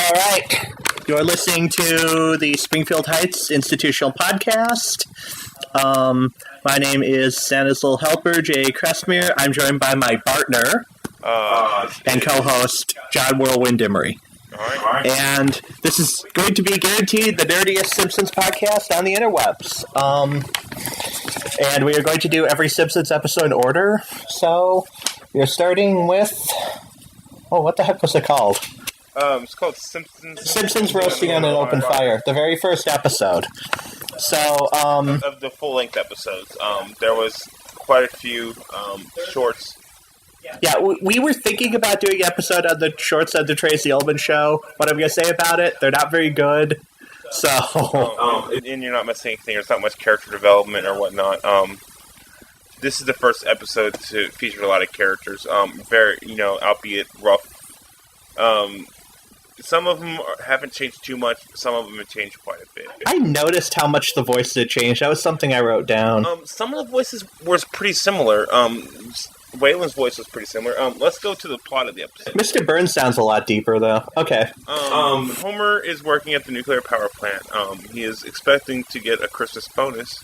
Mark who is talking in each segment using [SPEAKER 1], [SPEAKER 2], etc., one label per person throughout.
[SPEAKER 1] All right. You're listening to the Springfield Heights Institutional Podcast. My name is Santa's Little Helper, Jay Crestmere. I'm joined by my partner and co-host, John Whirlwind Emery.
[SPEAKER 2] All right.
[SPEAKER 1] And this is going to be guaranteed the dirtiest Simpsons podcast on the interwebs. And we are going to do every Simpsons episode in order. So we are starting with... Oh, what the heck was it called?
[SPEAKER 2] It's called Simpsons.
[SPEAKER 1] Simpsons Roasting on an Open Fire. The very first episode. So,
[SPEAKER 2] of the full-length episodes. There was quite a few shorts.
[SPEAKER 1] Yeah, we were thinking about doing an episode on the shorts of the Tracy Ullman show. What I'm going to say about it, they're not very good. So...
[SPEAKER 2] and you're not missing anything. There's not much character development or whatnot. This is the first episode to feature a lot of characters. Very, albeit rough. Some of them haven't changed too much. Some of them have changed quite a bit.
[SPEAKER 1] I noticed how much the voices had changed. That was something I wrote down.
[SPEAKER 2] Some of the voices were pretty similar. Waylon's voice was pretty similar. Let's go to the plot of the episode.
[SPEAKER 1] Mr. Burns sounds a lot deeper, though. Okay.
[SPEAKER 2] Homer is working at the nuclear power plant. He is expecting to get a Christmas bonus.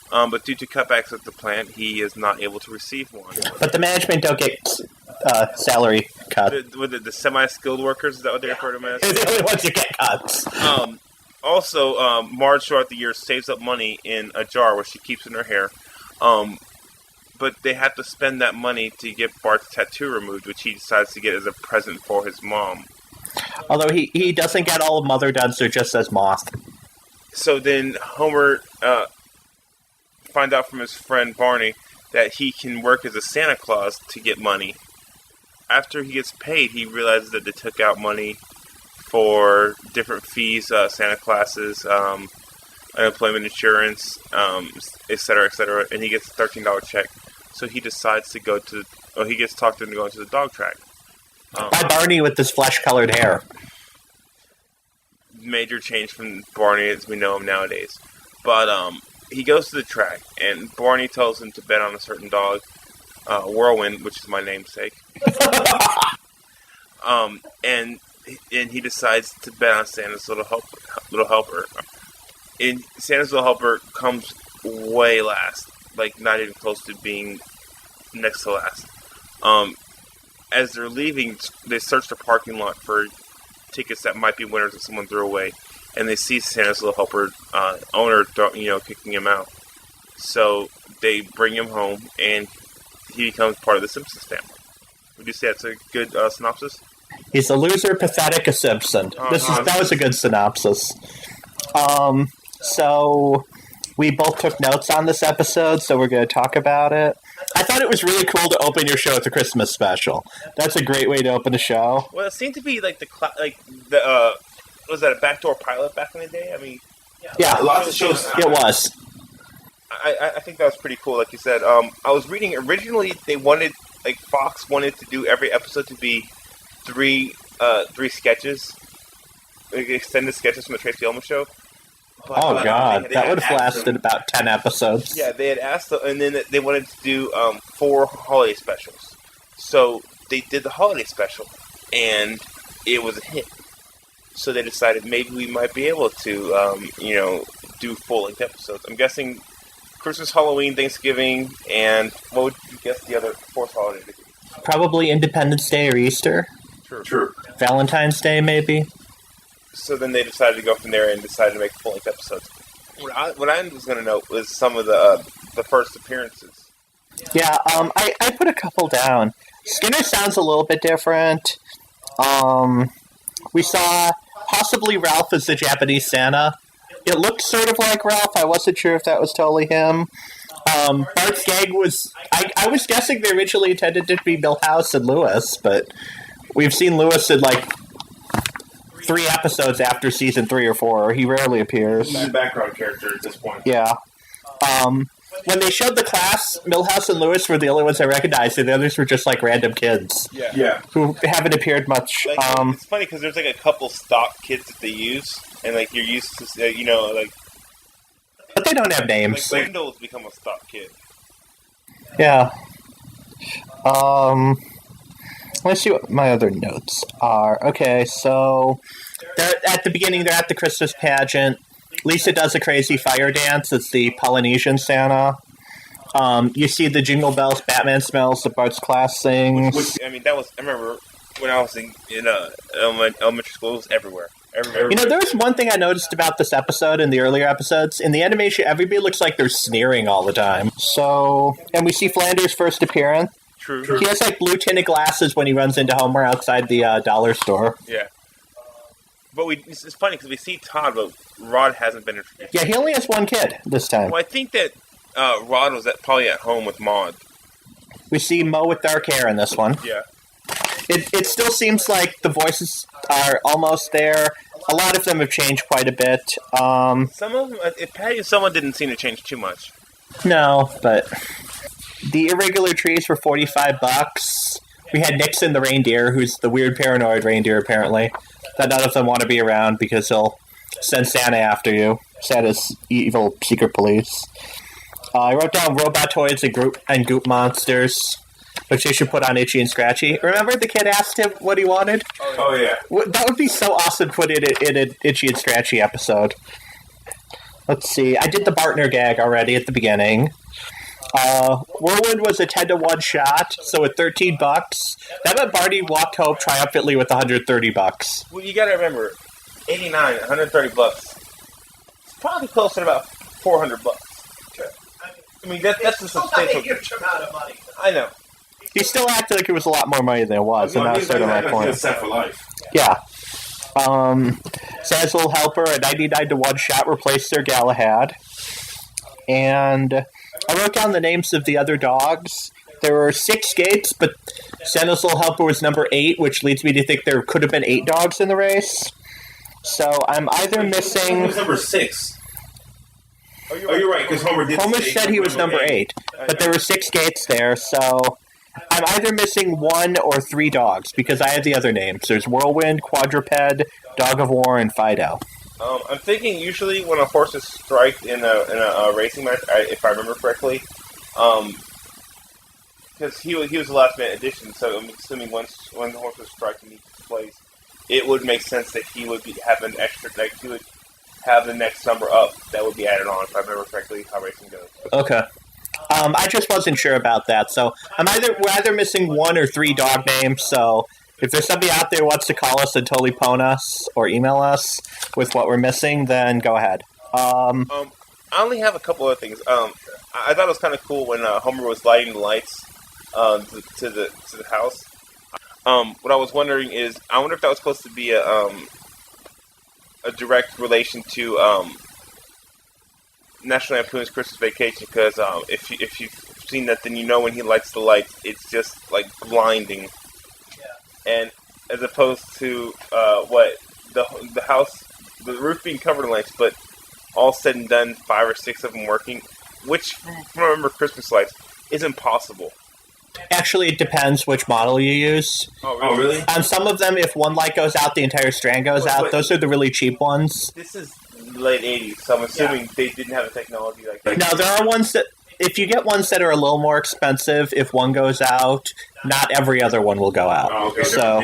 [SPEAKER 2] But due to cutbacks at the plant, he is not able to receive one.
[SPEAKER 1] But the management don't get salary cut.
[SPEAKER 2] The semi-skilled workers, is that what they refer to them as?
[SPEAKER 1] They're the only ones who get cuts.
[SPEAKER 2] Also, Marge throughout the year saves up money in a jar where she keeps in her hair. But they have to spend that money to get Bart's tattoo removed, which he decides to get as a present for his mom.
[SPEAKER 1] Although he doesn't get all of Mother done, so it just says Moth.
[SPEAKER 2] So then Homer... find out from his friend Barney that he can work as a Santa Claus to get money. After he gets paid, he realizes that they took out money for different fees, Santa classes, unemployment insurance, etc., and he gets a $13 check. So he decides to he gets talked into going to the dog track.
[SPEAKER 1] By Barney with this flesh-colored hair.
[SPEAKER 2] Major change from Barney as we know him nowadays. But, he goes to the track, and Barney tells him to bet on a certain dog, Whirlwind, which is my namesake. And he decides to bet on Santa's little helper. And Santa's little helper comes way last, like not even close to being next to last. As they're leaving, they search the parking lot for tickets that might be winners that someone threw away. And they see Santa's Little Helper owner, kicking him out. So they bring him home, and he becomes part of the Simpsons family. Would you say that's a good synopsis?
[SPEAKER 1] He's a loser, pathetic, a Simpson. That was a good synopsis. So we both took notes on this episode, so we're going to talk about it. I thought it was really cool to open your show with a Christmas special. That's a great way to open a show.
[SPEAKER 2] Well, it seemed to be like was that a backdoor pilot back in the day? I mean...
[SPEAKER 1] Yeah, lots of shows. It was.
[SPEAKER 2] I think that was pretty cool, like you said. I was reading, originally Fox wanted to do every episode to be three sketches, extended sketches from the Tracy Ullman show.
[SPEAKER 1] But, God, that would have lasted about 10 episodes.
[SPEAKER 2] Yeah, they had asked, and then they wanted to do 4 holiday specials. So they did the holiday special, and it was a hit. So they decided maybe we might be able to, do full-length episodes. I'm guessing Christmas, Halloween, Thanksgiving, and what would you guess the other 4th holiday to be?
[SPEAKER 1] Probably Independence Day or Easter.
[SPEAKER 2] True.
[SPEAKER 1] Valentine's Day, maybe.
[SPEAKER 2] So then they decided to go from there and decided to make full-length episodes. What I was going to note was some of the first appearances.
[SPEAKER 1] Yeah, I put a couple down. Skinner sounds a little bit different. We saw possibly Ralph as the Japanese Santa. It looked sort of like Ralph. I wasn't sure if that was totally him. Bart's gag was... I was guessing they originally intended it to be Milhouse and Lewis, but we've seen Lewis in, 3 episodes after season 3 or 4. He rarely appears.
[SPEAKER 2] He's a background character at this point.
[SPEAKER 1] Yeah. When they showed the class, Milhouse and Lewis were the only ones I recognized, and the others were just random kids.
[SPEAKER 2] Yeah.
[SPEAKER 1] Who haven't appeared much.
[SPEAKER 2] It's funny because there's a couple stock kids that they use, and you're used to,
[SPEAKER 1] But they don't have names.
[SPEAKER 2] Wendell's become a stock kid.
[SPEAKER 1] Yeah. Let's see what my other notes are. Okay, so At the beginning, they're at the Christmas pageant. Lisa does a crazy fire dance. It's the Polynesian Santa. You see the Jingle Bells, Batman Smells, the Bart's Class sings.
[SPEAKER 2] I remember when I was in elementary school, it was everywhere.
[SPEAKER 1] You know, there was one thing I noticed about this episode and the earlier episodes. In the animation, everybody looks like they're sneering all the time. So, and we see Flanders' first appearance.
[SPEAKER 2] True.
[SPEAKER 1] He has, like, blue tinted glasses when he runs into Homer outside the dollar store.
[SPEAKER 2] Yeah. But it's funny because we see Todd, but Rod hasn't been introduced.
[SPEAKER 1] Yeah, he only has one kid this time.
[SPEAKER 2] Well, I think that Rod was probably at home with Maude.
[SPEAKER 1] We see Mo with dark hair in this one.
[SPEAKER 2] Yeah.
[SPEAKER 1] It still seems like the voices are almost there. A lot of them have changed quite a bit.
[SPEAKER 2] Some of them, Patty and someone didn't seem to change too much.
[SPEAKER 1] No, but the irregular trees were $45. We had Nixon the reindeer, who's the weird paranoid reindeer apparently, that none of them want to be around because he'll send Santa after you. Santa's evil secret police. I wrote down Robotoids and Goop Monsters, which they should put on Itchy and Scratchy. Remember the kid asked him what he wanted?
[SPEAKER 2] Oh, yeah.
[SPEAKER 1] That would be so awesome to put in an Itchy and Scratchy episode. Let's see. I did the Bartner gag already at the beginning. Whirlwind was a 10-to-1 shot, so at $13, that meant Barney walked home triumphantly with $130.
[SPEAKER 2] Well, you gotta remember, 89, $130. It's probably close to about $400. I mean, that's a substantial
[SPEAKER 3] huge amount of money.
[SPEAKER 2] I know.
[SPEAKER 1] He still acted like it was a lot more money than it was, and that was sort of my point.
[SPEAKER 4] Set for life.
[SPEAKER 1] Yeah. Santa's Little Helper, a 99-to-1 shot, replaced their Galahad. And I wrote down the names of the other dogs. There were 6 gates, but Santa's Little Helper was number 8, which leads me to think there could have been 8 dogs in the race. So I'm either missing...
[SPEAKER 4] He was number 6. Oh, you're right, because Homer
[SPEAKER 1] said he was number 8, but there were 6 gates there, so I'm either missing 1 or 3 dogs, because I had the other names. There's Whirlwind, Quadruped, Dog of War, and Fido.
[SPEAKER 2] I'm thinking usually when a horse is striked in a racing match, if I remember correctly, because he was the last minute addition, so I'm assuming when the horse was striked in each place, it would make sense that he would have an extra, like he would have the next number up that would be added on, if I remember correctly how racing goes.
[SPEAKER 1] Okay. I just wasn't sure about that, so we're either missing 1 or 3 dog names, so if there's somebody out there who wants to call us and totally pwn us or email us with what we're missing, then go ahead.
[SPEAKER 2] I only have a couple other things. I thought it was kind of cool when Homer was lighting the lights to the house. What I was wondering is, I wonder if that was supposed to be a direct relation to National Lampoon's Christmas Vacation, because if you've seen that, then you know when he lights the lights, it's just like blinding. Yeah. And as opposed to the house, the roof being covered in lights, but all said and done, 5 or 6 of them working, which from remember Christmas lights is impossible.
[SPEAKER 1] Actually, it depends which model you use.
[SPEAKER 2] Oh, really?
[SPEAKER 1] On some of them, if one light goes out, the entire strand goes out. Those are the really cheap ones.
[SPEAKER 2] This is late 80s, so I'm assuming they didn't have a technology like that.
[SPEAKER 1] No, there are ones that, if you get ones that are a little more expensive, if one goes out, not every other one will go out.
[SPEAKER 4] Oh, okay.
[SPEAKER 1] So,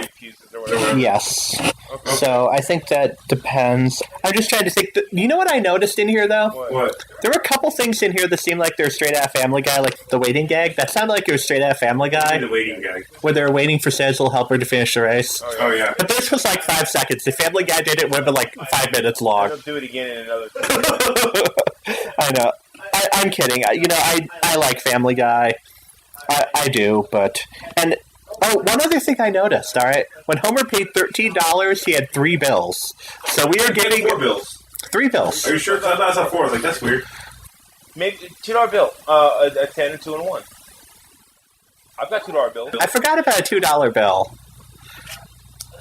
[SPEAKER 1] yes.
[SPEAKER 2] Okay.
[SPEAKER 1] So, I think that depends. I'm just trying to think. You know what I noticed in here, though?
[SPEAKER 4] What?
[SPEAKER 1] There were a couple things in here that seemed like they're straight out of Family Guy, like the waiting gag. That sounded like it was straight out of Family Guy.
[SPEAKER 4] The waiting gag.
[SPEAKER 1] Where they were waiting for Santa's Little Helper to finish the race.
[SPEAKER 4] Oh, yeah.
[SPEAKER 1] But this was like 5 seconds. The Family Guy did it, would have been like 5 minutes long.
[SPEAKER 2] They'll do it again in another
[SPEAKER 1] I know. I'm kidding. I like Family Guy. I do, but... And... Oh, one other thing I noticed, alright? When Homer paid $13, he had 3 bills. So we are getting...
[SPEAKER 4] 4 bills.
[SPEAKER 1] 3 bills.
[SPEAKER 4] Are you sure? I thought I saw 4. I was like, that's weird.
[SPEAKER 2] Maybe $2 bill. A 10 and 2 and 1. I've got $2 bills.
[SPEAKER 1] I forgot about a $2 bill.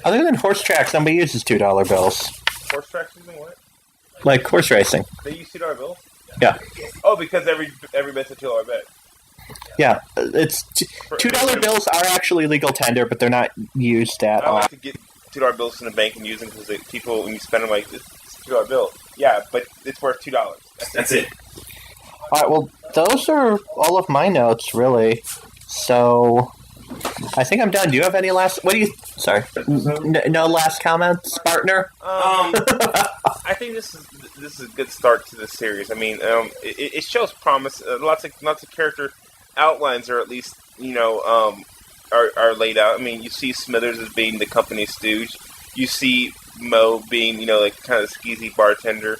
[SPEAKER 1] Other than horse tracks, nobody uses $2 bills.
[SPEAKER 2] Horse tracks using what?
[SPEAKER 1] Like horse racing.
[SPEAKER 2] They use $2 bills?
[SPEAKER 1] Yeah.
[SPEAKER 2] Oh, because every bet's a $2 bet.
[SPEAKER 1] Yeah, it's $2 bills are actually legal tender, but they're not used at
[SPEAKER 2] I
[SPEAKER 1] all.
[SPEAKER 2] like to get $2 bills from the bank and use them because people, when you spend them, like, it's a $2 bill. Yeah, but it's worth $2.
[SPEAKER 4] That's it.
[SPEAKER 1] All right, well, those are all of my notes, really. So, I think I'm done. Do you have any last? What do you? Sorry, no last comments, partner.
[SPEAKER 2] I think this is a good start to the series. I mean, it shows promise. Lots of character outlines, or at least are laid out. I mean, you see Smithers as being the company stooge. You see Mo being like kind of skeezy bartender.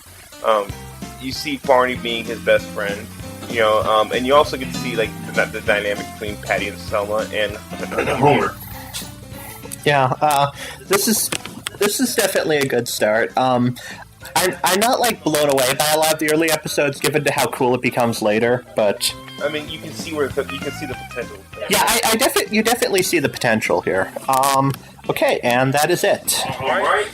[SPEAKER 2] You see Barney being his best friend. And you also get to see like the dynamic between Patty and Selma and
[SPEAKER 4] Homer.
[SPEAKER 1] Yeah, this is definitely a good start. I'm not like blown away by a lot of the early episodes, given to how cool it becomes later. But
[SPEAKER 2] I mean, you can see the potential.
[SPEAKER 1] Yeah, you definitely see the potential here. Okay, and that is it.
[SPEAKER 4] All right.